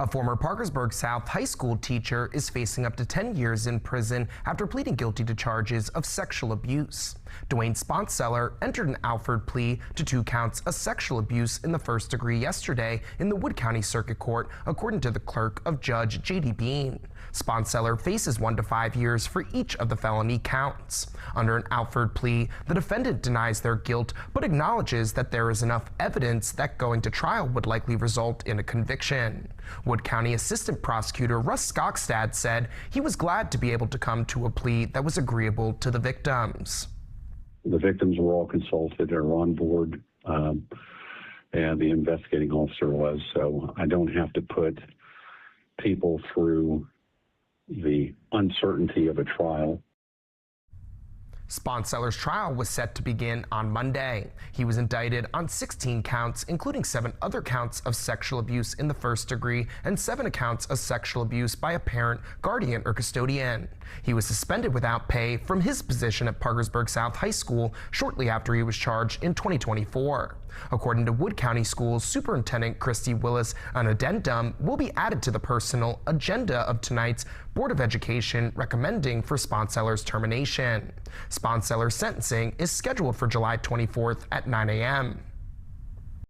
A former Parkersburg South High School teacher is facing up to 10 years in prison after pleading guilty to charges of sexual abuse. Dwain Sponseller entered an Alford plea to 2 counts of sexual abuse in the first degree yesterday in the Wood County Circuit Court, according to the clerk of Judge J.D. Bean. Sponseller faces 1 to 5 years for each of the felony counts. Under an Alford plea, the defendant denies their guilt but acknowledges that there is enough evidence that going to trial would likely result in a conviction. Wood County Assistant Prosecutor Russ Skogstad said he was glad to be able to come to a plea that was agreeable to the victims. The victims were all consulted or on board, and the investigating officer was, so I don't have to put people through the uncertainty of a trial. Sponseller's trial was set to begin on Monday. He was indicted on 16 counts, including 7 other counts of sexual abuse in the first degree and 7 counts of sexual abuse by a parent, guardian, or custodian. He was suspended without pay from his position at Parkersburg South High School shortly after he was charged in 2024. According to Wood County Schools Superintendent Christy Willis, an addendum will be added to the personal agenda of tonight's Board of Education recommending for Sponseller's termination. Sponseller's sentencing is scheduled for July 24th at 9 a.m.